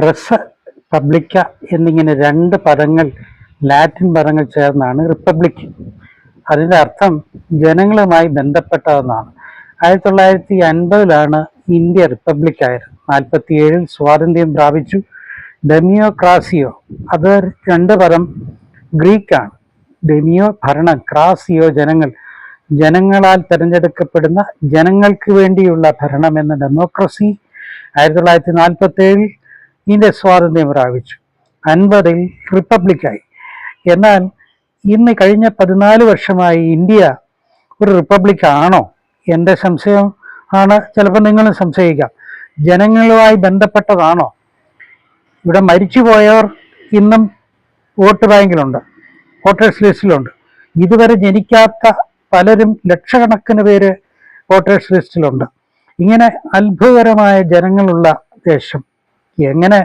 റെസ് Publica എന്നിങ്ങനെ രണ്ട് പദങ്ങൾ, ലാറ്റിൻ പദങ്ങൾ ചേർന്നാണ് റിപ്പബ്ലിക്. അതിൻ്റെ അർത്ഥം ജനങ്ങളുമായി ബന്ധപ്പെട്ടതെന്നാണ്. 1950 ഇന്ത്യ റിപ്പബ്ലിക്കായത്. 47 സ്വാതന്ത്ര്യം പ്രാപിച്ചു. ഡെമിയോക്രാസിയോ, അത് രണ്ട് പദം ഗ്രീക്കാണ്. ഡെമിയോ ഭരണം, ക്രാസിയോ ജനങ്ങൾ, ജനങ്ങളാൽ തിരഞ്ഞെടുക്കപ്പെടുന്ന ജനങ്ങൾക്ക് വേണ്ടിയുള്ള ഭരണം എന്ന ഡെമോക്രസി. 1947 ഇന്ത്യ സ്വാതന്ത്ര്യം പ്രാപിച്ചു. 50 റിപ്പബ്ലിക്കായി. എന്നാൽ ഇന്ന് കഴിഞ്ഞ 14 വർഷമായി ഇന്ത്യ ഒരു റിപ്പബ്ലിക് ആണോ? എൻ്റെ സംശയം ആണ്. ചിലപ്പോൾ നിങ്ങളും സംശയിക്കാം. ജനങ്ങളുമായി ബന്ധപ്പെട്ടതാണോ? ഇവിടെ മരിച്ചുപോയവർ ഇന്നും വോട്ട് ബാങ്കിലുണ്ട്, വോട്ടേഴ്സ് ലിസ്റ്റിലുണ്ട്. ഇതുവരെ ജനിക്കാത്ത പലരും, ലക്ഷക്കണക്കിന് പേര് വോട്ടേഴ്സ് ലിസ്റ്റിലുണ്ട്. ഇങ്ങനെ അത്ഭുതകരമായ ജനങ്ങളുള്ള ദേശം എങ്ങനെ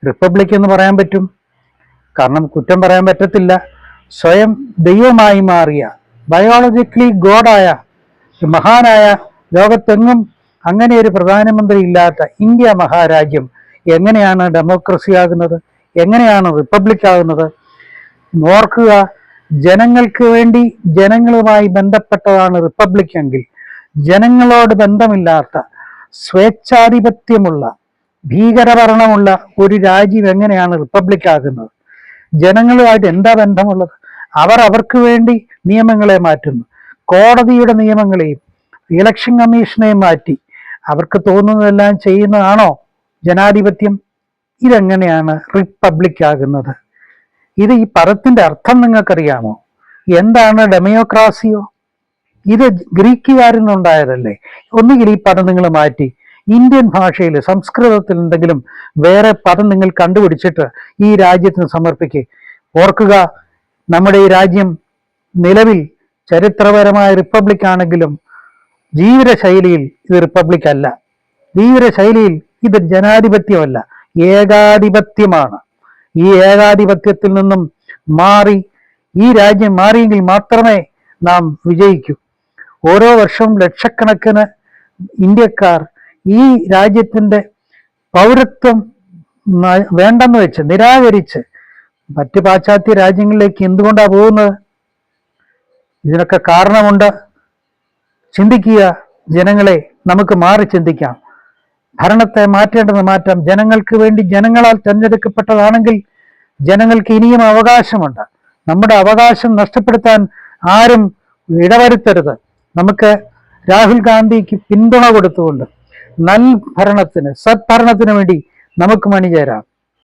റിപ്പബ്ലിക് എന്ന് പറയാൻ പറ്റും? കാരണം കുറ്റം പറയാൻ പറ്റത്തില്ല. സ്വയം ദൈവമായി മാറിയ, ബയോളജിക്കലി ഗോഡായ, മഹാനായ, ലോകത്തെങ്ങും അങ്ങനെ ഒരു പ്രധാനമന്ത്രി ഇല്ലാത്ത ഇന്ത്യ മഹാരാജ്യം എങ്ങനെയാണ് ഡെമോക്രസി ആകുന്നത്? എങ്ങനെയാണ് റിപ്പബ്ലിക് ആകുന്നത്? ഓർക്കുക, ജനങ്ങൾക്ക് വേണ്ടി ജനങ്ങളുമായി ബന്ധപ്പെട്ടതാണ് റിപ്പബ്ലിക് എങ്കിൽ, ജനങ്ങളോട് ബന്ധമില്ലാത്ത സ്വേച്ഛാധിപത്യമുള്ള ഭീകരഭരണമുള്ള ഒരു രാജ്യം എങ്ങനെയാണ് റിപ്പബ്ലിക് ആകുന്നത്? ജനങ്ങളുമായിട്ട് എന്താ ബന്ധമുള്ളത്? അവർക്ക് വേണ്ടി നിയമങ്ങളെ മാറ്റുന്നു. കോടതിയുടെ നിയമങ്ങളെയും ഇലക്ഷൻ കമ്മീഷനെയും മാറ്റി അവർക്ക് തോന്നുന്നതെല്ലാം ചെയ്യുന്നതാണോ ജനാധിപത്യം? ഇതെങ്ങനെയാണ് റിപ്പബ്ലിക് ആകുന്നത്? ഇത് ഈ പദത്തിന്റെ അർത്ഥം നിങ്ങൾക്കറിയാമോ? എന്താണ് ഡെമോക്രാസിയോ? ഇത് ഗ്രീക്കുകാരിൽ നിന്നുണ്ടായതല്ലേ? ഒന്നുകിൽ ഈ പദം നിങ്ങൾ മാറ്റി ഇന്ത്യൻ ഭാഷയിൽ, സംസ്കൃതത്തിൽ എന്തെങ്കിലും വേറെ പദം നിങ്ങൾ കണ്ടുപിടിച്ചിട്ട് ഈ രാജ്യത്തിന് സമർപ്പിക്കുക. ഓർക്കുക, നമ്മുടെ ഈ രാജ്യം നിലവിൽ ചരിത്രപരമായ റിപ്പബ്ലിക് ആണെങ്കിലും ജീവിതശൈലിയിൽ ഇത് റിപ്പബ്ലിക് അല്ല. ജീവിതശൈലിയിൽ ഇത് ജനാധിപത്യമല്ല, ഏകാധിപത്യമാണ്. ഈ ഏകാധിപത്യത്തിൽ നിന്നും മാറി, ഈ രാജ്യം മാറിയെങ്കിൽ മാത്രമേ നാം വിജയിക്കൂ. ഓരോ വർഷവും ലക്ഷക്കണക്കിന് ഇന്ത്യക്കാർ ഈ രാജ്യത്തിൻ്റെ പൗരത്വം വേണ്ടെന്ന് വെച്ച്, നിരാകരിച്ച് മറ്റ് പാശ്ചാത്യ രാജ്യങ്ങളിലേക്ക് എന്തുകൊണ്ടാണ് പോകുന്നത്? ഇതിനൊക്കെ കാരണമുണ്ട്. ചിന്തിക്കുക ജനങ്ങളെ, നമുക്ക് മാറി ചിന്തിക്കാം. ഭരണത്തെ മാറ്റേണ്ടത് മാറ്റാം. ജനങ്ങൾക്ക് വേണ്ടി, ജനങ്ങളാൽ തിരഞ്ഞെടുക്കപ്പെട്ടതാണെങ്കിൽ ജനങ്ങൾക്ക് ഇനിയും അവകാശമുണ്ട്. നമ്മുടെ അവകാശം നഷ്ടപ്പെടുത്താൻ ആരും ഇടവരുത്തരുത്. നമുക്ക് രാഹുൽ ഗാന്ധിക്ക് പിന്തുണ കൊടുത്തുകൊണ്ട് ഭരണത്തിന്, സദ്ഭരണത്തിന് വേണ്ടി നമുക്ക് മണിചേരാം.